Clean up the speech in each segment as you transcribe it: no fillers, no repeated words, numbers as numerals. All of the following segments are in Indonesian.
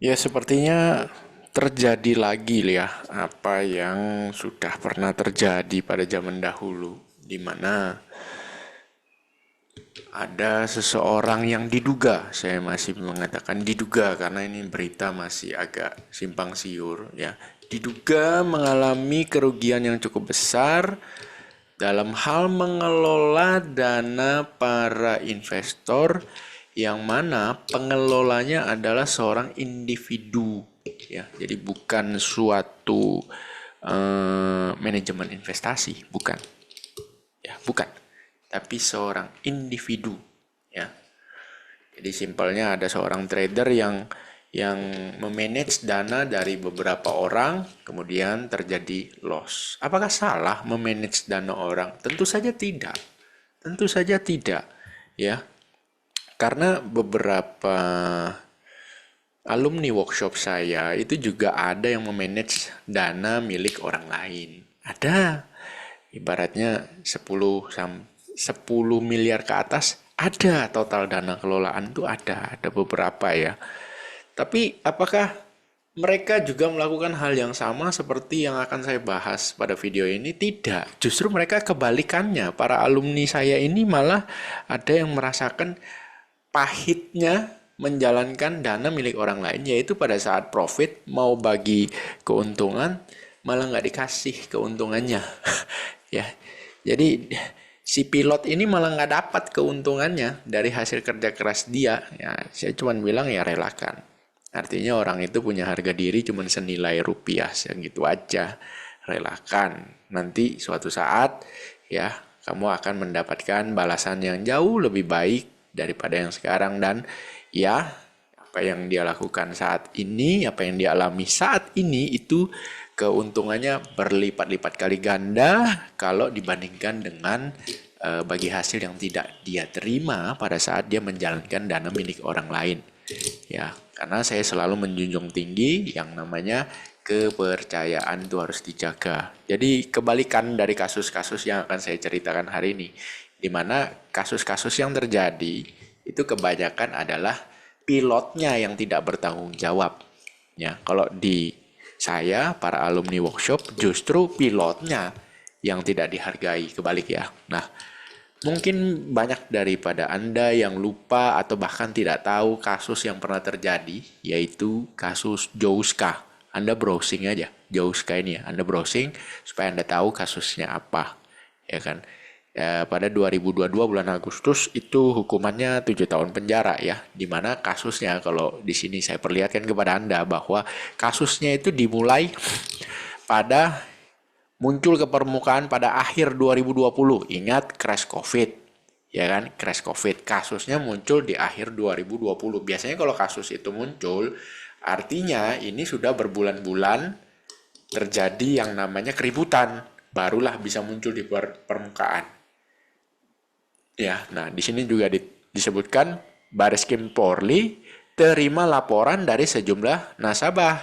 Ya, sepertinya terjadi lagi ya apa yang sudah pernah terjadi pada zaman dahulu, di mana ada seseorang yang diduga, saya masih mengatakan diduga karena ini berita masih agak simpang siur ya, diduga mengalami kerugian yang cukup besar dalam hal mengelola dana para investor yang mana pengelolanya adalah seorang individu ya. Jadi bukan suatu manajemen investasi, bukan. Ya, bukan. Tapi seorang individu ya. Jadi simpelnya ada seorang trader yang memanage dana dari beberapa orang, kemudian terjadi loss. Apakah salah memanage dana orang? Tentu saja tidak. Tentu saja tidak, ya. Karena beberapa alumni workshop saya itu juga ada yang memanage dana milik orang lain. Ada. Ibaratnya 10 miliar ke atas ada total dana kelolaan tuh ada beberapa ya. Tapi apakah mereka juga melakukan hal yang sama seperti yang akan saya bahas pada video ini? Tidak. Justru mereka kebalikannya. Para alumni saya ini malah ada yang merasakan pahitnya menjalankan dana milik orang lain, yaitu pada saat profit mau bagi keuntungan malah nggak dikasih keuntungannya. Ya, jadi si pilot ini malah nggak dapat keuntungannya dari hasil kerja keras dia. Ya, saya cuma bilang ya relakan. Artinya orang itu punya harga diri cuma senilai rupiah, segitu aja. Relakan. Nanti suatu saat ya kamu akan mendapatkan balasan yang jauh lebih baik daripada yang sekarang, dan ya apa yang dia lakukan saat ini, apa yang dia alami saat ini itu keuntungannya berlipat-lipat kali ganda kalau dibandingkan dengan bagi hasil yang tidak dia terima pada saat dia menjalankan dana milik orang lain. Ya, karena saya selalu menjunjung tinggi yang namanya kepercayaan itu harus dijaga. Jadi kebalikan dari kasus-kasus yang akan saya ceritakan hari ini, di mana kasus-kasus yang terjadi itu kebanyakan adalah pilotnya yang tidak bertanggung jawab. Ya, kalau di saya para alumni workshop justru pilotnya yang tidak dihargai, kebalik ya. Nah, mungkin banyak daripada Anda yang lupa atau bahkan tidak tahu kasus yang pernah terjadi, yaitu kasus Jouska. Anda browsing aja, Jouska ini ya. Anda browsing supaya Anda tahu kasusnya apa. Ya kan? Ya, pada 2022 bulan Agustus itu hukumannya 7 tahun penjara ya. Dimana kasusnya, kalau di sini saya perlihatkan kepada Anda bahwa kasusnya itu dimulai pada muncul ke permukaan pada akhir 2020. Ingat crash COVID, ya kan? Crash COVID. Kasusnya muncul di akhir 2020. Biasanya kalau kasus itu muncul, artinya ini sudah berbulan-bulan terjadi yang namanya keributan. Barulah bisa muncul di permukaan. Ya, nah di sini juga disebutkan Baris Krim Polri terima laporan dari sejumlah nasabah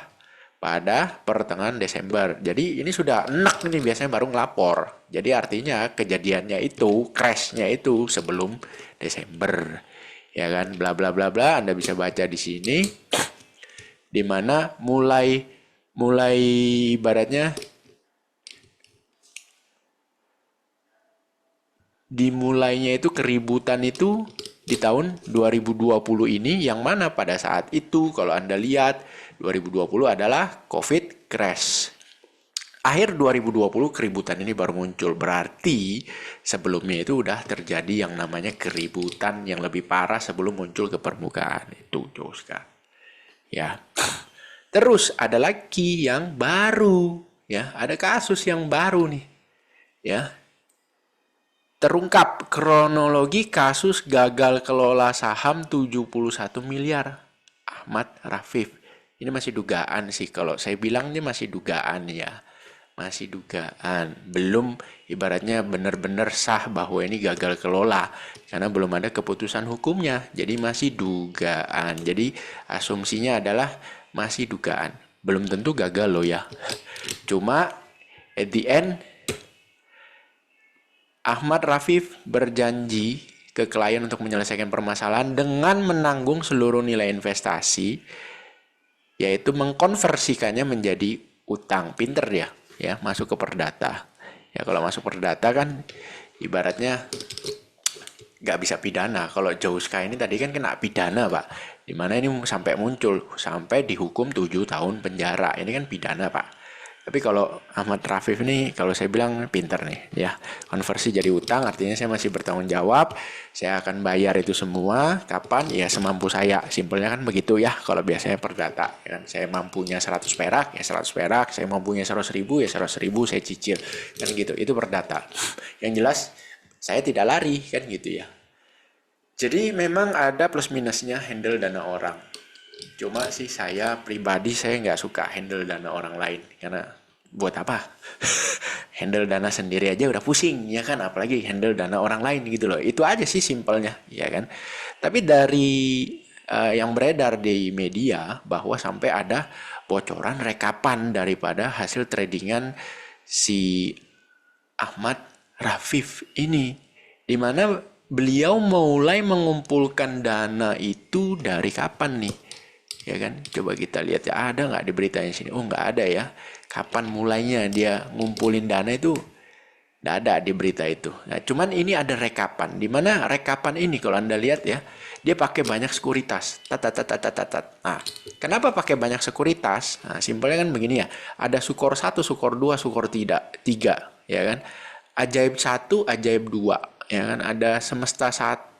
pada pertengahan Desember. Jadi ini sudah enak nih biasanya baru ngelapor. Jadi artinya kejadiannya itu, crashnya itu sebelum Desember. Ya kan, bla bla bla bla. Anda bisa baca di sini, di mana mulai mulai ibaratnya dimulainya itu keributan itu di tahun 2020 ini, yang mana pada saat itu kalau Anda lihat 2020 adalah COVID crash. Akhir 2020 keributan ini baru muncul, berarti sebelumnya itu udah terjadi yang namanya keributan yang lebih parah sebelum muncul ke permukaan. Itu Joska. Ya. Terus ada lagi yang baru, ya, ada kasus yang baru nih. Ya, terungkap kronologi kasus gagal kelola saham 71 miliar. Ahmad Rafif. Ini masih dugaan sih, kalau saya bilang ini masih dugaan ya. Masih dugaan. Belum ibaratnya benar-benar sah bahwa ini gagal kelola. Karena belum ada keputusan hukumnya. Jadi masih dugaan. Jadi asumsinya adalah masih dugaan. Belum tentu gagal loh ya. Cuma at the end Ahmad Rafif berjanji ke klien untuk menyelesaikan permasalahan dengan menanggung seluruh nilai investasi yaitu mengkonversikannya menjadi utang. Pinter dia, ya, masuk ke perdata. Ya, kalau masuk perdata kan ibaratnya nggak bisa pidana. Kalau Jauska ini tadi kan kena pidana, Pak. Dimana ini sampai muncul, sampai dihukum 7 tahun penjara. Ini kan pidana, Pak. Tapi kalau Ahmad Rafif ini, kalau saya bilang pinter nih, ya. Konversi jadi utang, artinya saya masih bertanggung jawab. Saya akan bayar itu semua, kapan? Ya semampu saya. Simpelnya kan begitu ya, kalau biasanya perdata. Ya kan? Saya mampunya 100 perak, ya 100 perak. Saya mampunya 100 ribu, ya 100 ribu, saya cicil. Kan gitu, itu perdata. Yang jelas, saya tidak lari, kan gitu ya. Jadi memang ada plus minusnya handle dana orang. Cuma sih saya pribadi saya nggak suka handle dana orang lain. Karena buat apa? Handle dana sendiri aja udah pusing, ya kan? Apalagi handle dana orang lain gitu loh. Itu aja sih simpelnya, ya kan? Tapi dari yang beredar di media bahwa sampai ada bocoran rekapan daripada hasil tradingan si Ahmad Rafif ini, di mana beliau mulai mengumpulkan dana itu dari kapan nih? Ya kan, coba kita lihat ya, ada nggak di beritanya sini? Oh, nggak ada ya. Kapan mulainya dia ngumpulin dana itu? Nggak ada di berita itu. Nah, cuman ini ada rekapan. Di mana rekapan ini kalau Anda lihat ya, dia pakai banyak sekuritas. Tat, tat, tat, tat, tat, tat. Nah, kenapa pakai banyak sekuritas? Nah, simpelnya kan begini ya. Ada sukor 1, sukor 2, sukor 3, ya kan? Ajaib 1, ajaib 2, ya kan? Ada semesta 1,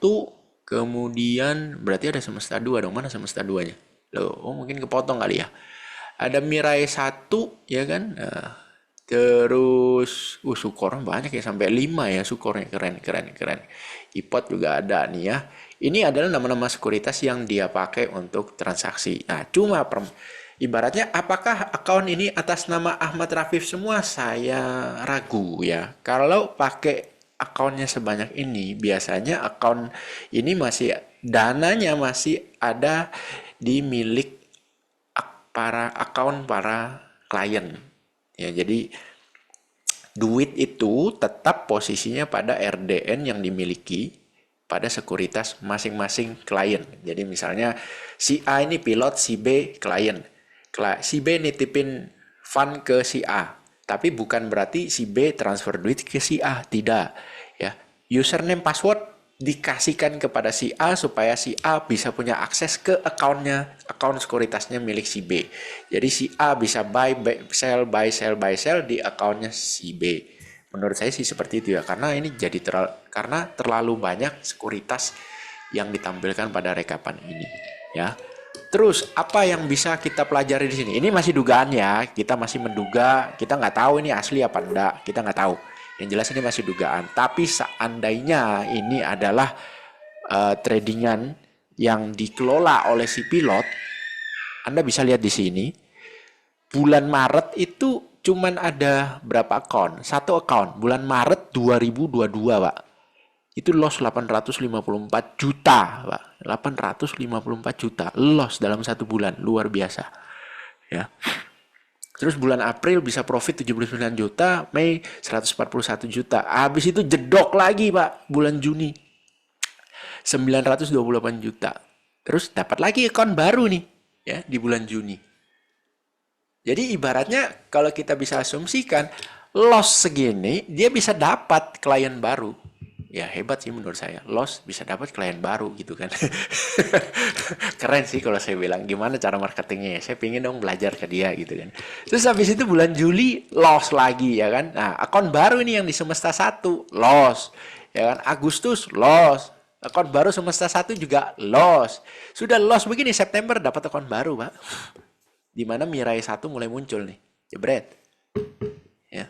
kemudian berarti ada semesta 2 dong. Mana semesta 2-nya? Loh, oh mungkin kepotong kali ya. Ada Mirai 1, ya kan? Nah, terus, sukor banyak ya, sampai 5 ya sukornya. Keren, keren, keren. Ipot juga ada nih ya. Ini adalah nama-nama sekuritas yang dia pakai untuk transaksi. Nah, cuma ibaratnya apakah akun ini atas nama Ahmad Rafif semua? Saya ragu ya. Kalau pakai akunnya sebanyak ini, biasanya akun ini masih dananya masih ada di milik para klien. Ya, jadi duit itu tetap posisinya pada RDN yang dimiliki pada sekuritas masing-masing klien. Jadi misalnya si A ini pilot, si B klien. Si B nitipin fund ke si A. Tapi bukan berarti si B transfer duit ke si A, tidak. Ya, username password dikasihkan kepada si A supaya si A bisa punya akses ke akun sekuritasnya milik si B. Jadi si A bisa buy sell di akunnya si B. Menurut saya sih seperti itu ya, karena ini jadi karena terlalu banyak sekuritas yang ditampilkan pada rekapan ini, ya. Terus apa yang bisa kita pelajari di sini? Ini masih dugaan ya, kita masih menduga, kita nggak tahu ini asli apa enggak, kita nggak tahu. Yang jelas ini masih dugaan. Tapi seandainya ini adalah tradingan yang dikelola oleh si pilot, Anda bisa lihat di sini, bulan Maret itu cuman ada berapa akun? Satu akun, bulan Maret 2022, Pak. Itu loss 854 juta, Pak. 854 juta loss dalam satu bulan, luar biasa. Ya. Terus bulan April bisa profit 79 juta, Mei 141 juta. Habis itu jedok lagi, Pak, bulan Juni 928 juta. Terus dapat lagi akun baru nih, ya, di bulan Juni. Jadi ibaratnya kalau kita bisa asumsikan loss segini, dia bisa dapat klien baru. Ya hebat sih menurut saya, loss bisa dapat klien baru gitu kan. Keren sih kalau saya bilang, gimana cara marketingnya ya, saya pingin dong belajar ke dia gitu kan. Terus habis itu bulan Juli loss lagi ya kan. Nah, akun baru ini yang di semesta 1 loss ya kan. Agustus loss, akun baru semesta 1 juga loss. Sudah loss begini, September dapat akun baru, Pak. Di mana Mirai 1 mulai muncul nih, jebret ya.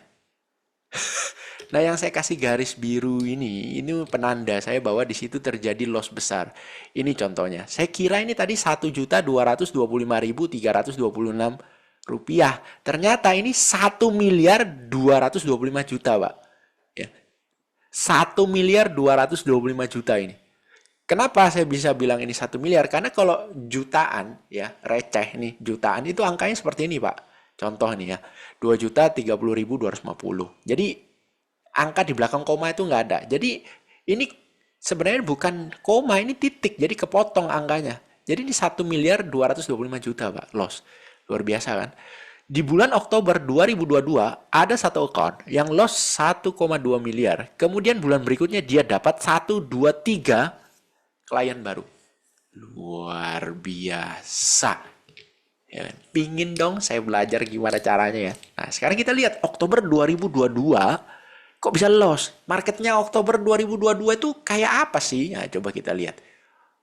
Nah, yang saya kasih garis biru ini penanda saya bahwa di situ terjadi loss besar. Ini contohnya. Saya kira ini tadi 1.225.326 rupiah. Ternyata ini 1.225 juta, Pak. Ya. 1.225 juta ini. Kenapa saya bisa bilang ini 1 miliar? Karena kalau jutaan, ya, receh nih, jutaan itu angkanya seperti ini, Pak. Contoh nih ya, 2.030.250. Jadi angka di belakang koma itu nggak ada. Jadi ini sebenarnya bukan koma, ini titik. Jadi kepotong angkanya. Jadi ini 1.225.000.000 Pak, loss. Luar biasa kan? Di bulan Oktober 2022 ada satu account yang loss 1,2 miliar. Kemudian bulan berikutnya dia dapat 1, 2, 3 klien baru. Luar biasa. Ya, pingin dong saya belajar gimana caranya ya. Nah, sekarang kita lihat Oktober 2022 kok bisa loss? Marketnya Oktober 2022 itu kayak apa sih? Nah, coba kita lihat.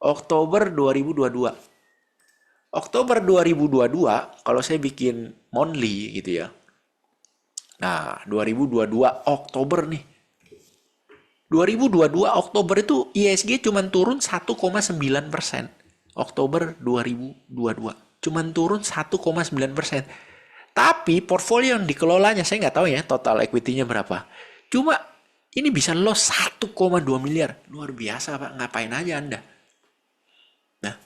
Oktober 2022. Oktober 2022 kalau saya bikin monthly gitu ya. Nah, 2022 Oktober nih. 2022 Oktober itu ISG cuma turun 1,9%. Oktober 2022 cuma turun 1,9%. Tapi portfolio yang dikelolanya saya nggak tahu ya total equity-nya berapa. Cuma ini bisa loss 1,2 miliar. Luar biasa Pak, ngapain aja Anda? Nah,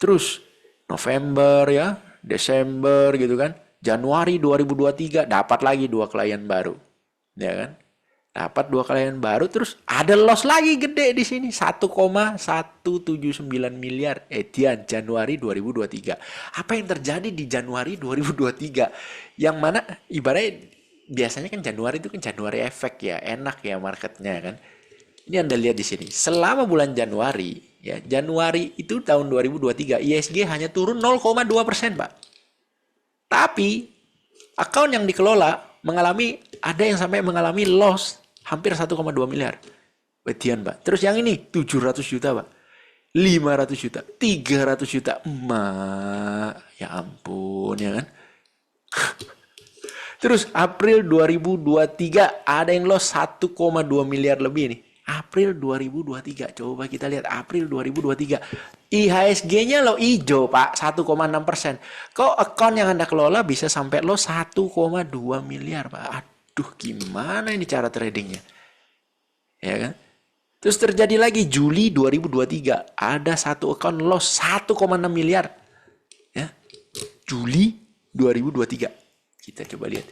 terus November ya, Desember gitu kan. Januari 2023 dapat lagi 2 klien baru. Ya kan? Dapat 2 klien baru terus ada loss lagi gede di sini 1,179 miliar Edian Januari 2023. Apa yang terjadi di Januari 2023? Yang mana ibaratnya biasanya kan Januari itu kan Januari efek ya, enak ya marketnya kan. Ini Anda lihat di sini. Selama bulan Januari, ya Januari itu tahun 2023 ISG hanya turun 0,2%, Pak. Tapi account yang dikelola ada yang sampai mengalami loss hampir 1,2 miliar. Wedian, Pak. Terus yang ini 700 juta, Pak. 500 juta, 300 juta. Ya ampun ya kan. Terus April 2023 ada yang loss 1,2 miliar lebih nih. April 2023. Coba kita lihat April 2023. IHSG-nya lo hijau, Pak. 1,6%. Kok account yang Anda kelola bisa sampai lo 1,2 miliar, Pak? Aduh, gimana ini cara tradingnya? Ya kan? Terus terjadi lagi Juli 2023. Ada satu account loss 1,6 miliar. Ya. Juli 2023. Kita coba lihat.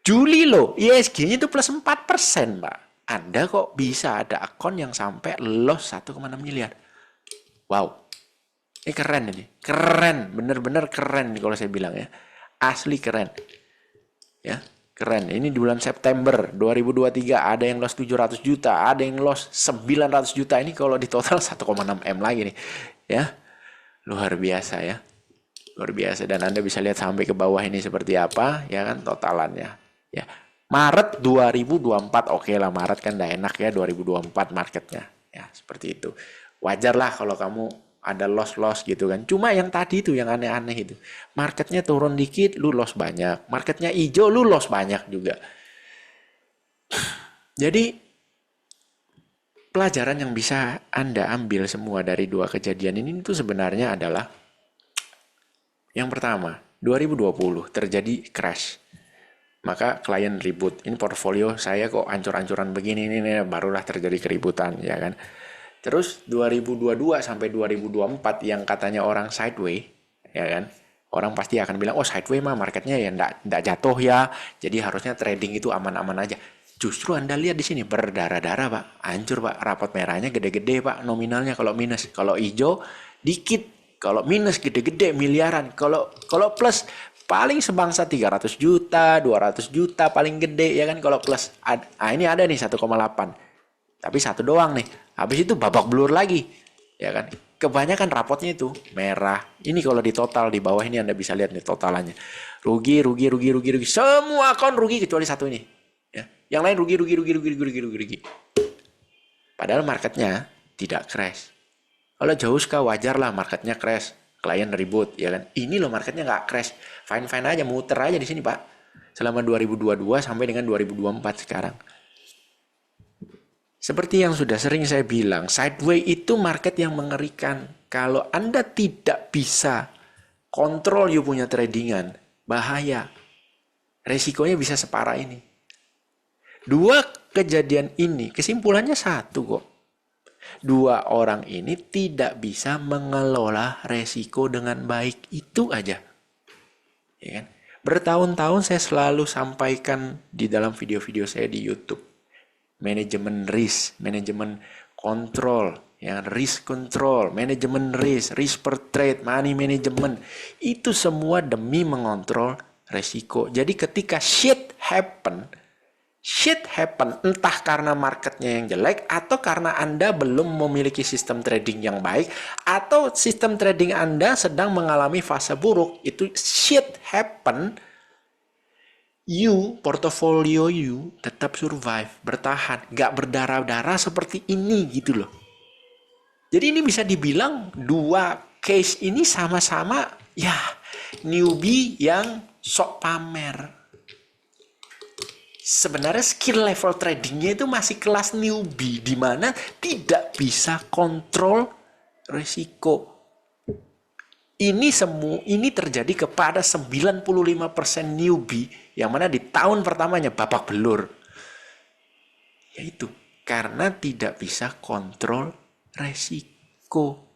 Juli loh, ISG-nya itu plus 4%, Pak. Anda kok bisa ada akun yang sampai loss 1,6 miliar. Wow. Ini keren ini. Keren. Bener-bener keren nih kalau saya bilang ya. Asli keren. Ya, keren. Ini di bulan September 2023 ada yang loss 700 juta. Ada yang loss 900 juta. Ini kalau di total 1,6 M lagi nih. Ya. Luar biasa ya. Luar biasa. Dan Anda bisa lihat sampai ke bawah ini seperti apa. Ya kan totalannya. Ya. Maret 2024, oke lah Maret kan udah enak ya 2024 marketnya. Ya seperti itu. Wajar lah kalau kamu ada loss-loss gitu kan. Cuma yang tadi itu yang aneh-aneh itu. Marketnya turun dikit, lu loss banyak. Marketnya hijau, lu loss banyak juga. Jadi pelajaran yang bisa Anda ambil semua dari dua kejadian ini itu sebenarnya adalah yang pertama, 2020 terjadi crash. Maka klien ribut, ini portfolio saya kok ancur-ancuran begini, ini barulah terjadi keributan ya kan. Terus 2022 sampai 2024 yang katanya orang sideway ya kan. Orang pasti akan bilang, oh sideway mah marketnya ya ndak jatuh ya, jadi harusnya trading itu aman-aman aja. Justru Anda lihat di sini berdarah-darah Pak, hancur Pak, rapot merahnya gede-gede Pak, nominalnya kalau minus, kalau hijau dikit, kalau minus gede-gede miliaran, kalau plus paling sebangsa 300 juta, 200 juta paling gede ya kan kalau plus. Ini ada nih 1,8. Tapi satu doang nih. Habis itu babak belur lagi. Ya kan? Kebanyakan rapotnya itu merah. Ini kalau di total di bawah ini Anda bisa lihat nih totalannya. Rugi. Semua akun rugi kecuali satu ini. Ya. Yang lain rugi. Padahal marketnya tidak crash. Kalau jauh wajar lah marketnya crash. Klien ribut ya kan. Ini loh marketnya nggak crash. Fine aja, muter aja di sini Pak. Selama 2022 sampai dengan 2024 sekarang. Seperti yang sudah sering saya bilang, sideway itu market yang mengerikan. Kalau Anda tidak bisa kontrol you punya tradingan, bahaya. Resikonya bisa separah ini. Dua kejadian ini kesimpulannya satu kok. Dua orang ini tidak bisa mengelola resiko dengan baik, itu aja. Ya kan? Bertahun-tahun saya selalu sampaikan di dalam video-video saya di YouTube. Manajemen risk, manajemen kontrol, ya risk control, manajemen risk per trade, money management, itu semua demi mengontrol resiko. Jadi ketika shit happen, entah karena marketnya yang jelek atau karena Anda belum memiliki sistem trading yang baik atau sistem trading Anda sedang mengalami fase buruk, itu shit happen, portofolio tetap survive, bertahan, gak berdarah-darah seperti ini gitu loh. Jadi ini bisa dibilang dua case ini sama-sama ya newbie yang sok pamer. Sebenarnya skill level tradingnya itu masih kelas newbie, di mana tidak bisa kontrol risiko. Ini terjadi kepada 95% newbie yang mana di tahun pertamanya babak belur. Yaitu karena tidak bisa kontrol resiko.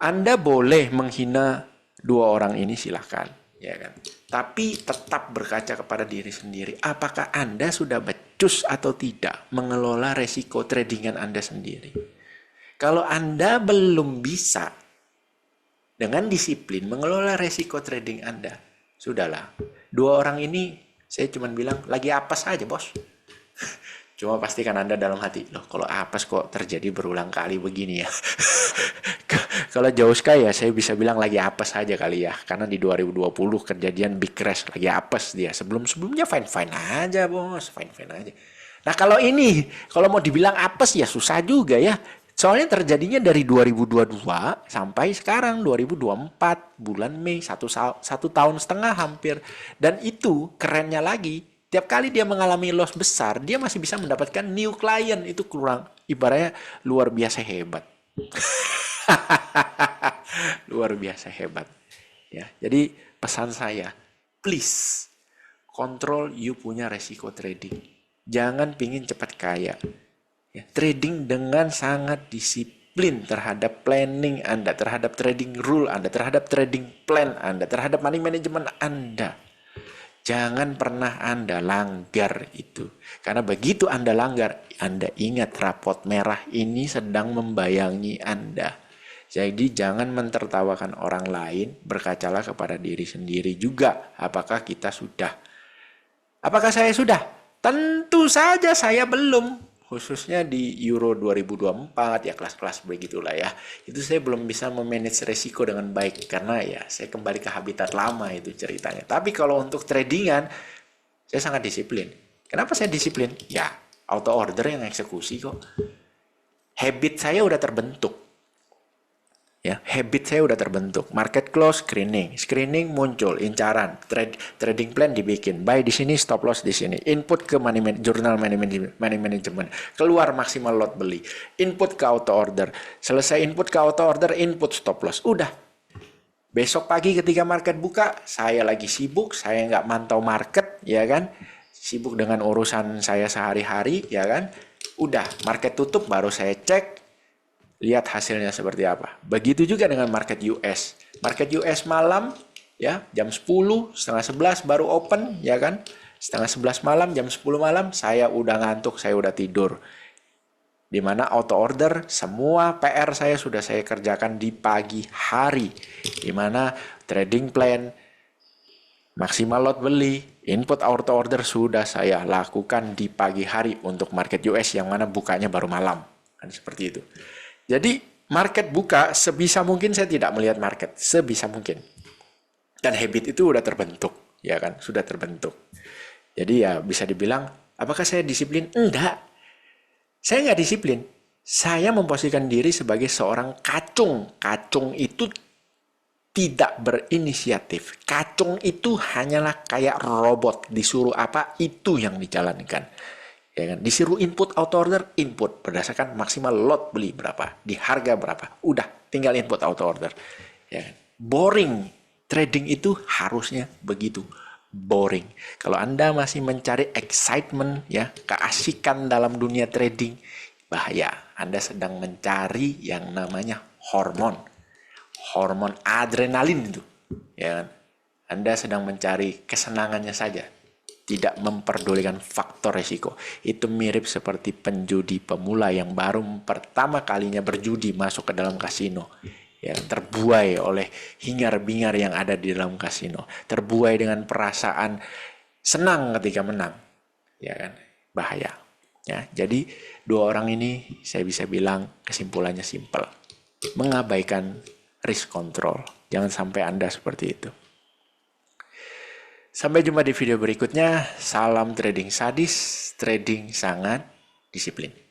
Anda boleh menghina dua orang ini, silahkan, ya kan? Tapi tetap berkaca kepada diri sendiri. Apakah Anda sudah becus atau tidak mengelola resiko tradingan Anda sendiri? Kalau Anda belum bisa dengan disiplin mengelola resiko trading Anda, sudahlah. Dua orang ini saya cuma bilang lagi apes aja, bos. Cuma pastikan Anda dalam hati, loh kalau apes kok terjadi berulang kali begini ya. Kalau Jauska ya saya bisa bilang lagi apes aja kali ya. Karena di 2020 kejadian big crash, lagi apes dia. Sebelum-sebelumnya fine-fine aja bos, fine-fine aja. Nah kalau ini, kalau mau dibilang apes ya susah juga ya. Soalnya terjadinya dari 2022 sampai sekarang 2024 bulan Mei, satu tahun setengah hampir. Dan itu kerennya lagi, tiap kali dia mengalami loss besar, dia masih bisa mendapatkan new client. Itu kurang, ibaratnya luar biasa hebat. Luar biasa hebat. Ya, jadi pesan saya, please kontrol you punya resiko trading. Jangan pingin cepat kaya. Ya, trading dengan sangat disiplin terhadap planning Anda, terhadap trading rule Anda, terhadap trading plan Anda, terhadap money management Anda. Jangan pernah Anda langgar itu. Karena begitu Anda langgar, Anda ingat rapot merah ini sedang membayangi Anda. Jadi jangan mentertawakan orang lain, berkacalah kepada diri sendiri juga. Apakah kita sudah? Apakah saya sudah? Tentu saja saya belum. Khususnya di Euro 2024, ya kelas-kelas begitulah ya. Itu saya belum bisa memanage resiko dengan baik. Karena ya saya kembali ke habitat lama itu ceritanya. Tapi kalau untuk tradingan, saya sangat disiplin. Kenapa saya disiplin? Ya, auto order yang eksekusi kok. Habit saya udah terbentuk. Ya, habit saya udah terbentuk. Market close, screening muncul, incaran, trading plan dibikin, buy di sini, stop loss di sini, input ke journal money management, keluar maksimal lot beli, input ke auto order, selesai input ke auto order, input stop loss, udah. Besok pagi ketika market buka, saya lagi sibuk, saya nggak mantau market, ya kan, sibuk dengan urusan saya sehari-hari, ya kan, udah market tutup baru saya cek. Lihat hasilnya seperti apa. Begitu juga dengan market US. Market US malam, ya jam 10, setengah 11 baru open, ya kan. Setengah 11 malam, jam 10 malam, saya udah ngantuk, saya udah tidur. Dimana auto order, semua PR saya sudah saya kerjakan di pagi hari. Dimana trading plan, maksimal lot beli, input auto order sudah saya lakukan di pagi hari untuk market US yang mana bukanya baru malam. Kan seperti itu. Jadi market buka sebisa mungkin saya tidak melihat market, sebisa mungkin. Dan habit itu udah terbentuk, ya kan, sudah terbentuk. Jadi ya bisa dibilang, apakah saya disiplin? Enggak. Saya nggak disiplin. Saya memposisikan diri sebagai seorang kacung. Kacung itu tidak berinisiatif. Kacung itu hanyalah kayak robot, disuruh apa itu yang dijalankan. Ya kan? Disuruh input auto order, input berdasarkan maksimal lot beli berapa, di harga berapa, udah tinggal input auto order. Ya kan? Boring. Trading itu harusnya begitu, boring. Kalau Anda masih mencari excitement, ya keasikan dalam dunia trading, bahaya. Anda sedang mencari yang namanya hormon adrenalin itu, ya kan? Anda sedang mencari kesenangannya saja. tidak memperdulikan faktor resiko. Itu mirip seperti penjudi pemula yang baru pertama kalinya berjudi masuk ke dalam kasino. Ya, terbuai oleh hingar-bingar yang ada di dalam kasino. Terbuai dengan perasaan senang ketika menang. Ya kan? Bahaya. Ya, jadi dua orang ini saya bisa bilang kesimpulannya simpel. Mengabaikan risk control. Jangan sampai Anda seperti itu. Sampai jumpa di video berikutnya. Salam trading sadis, trading sangat disiplin.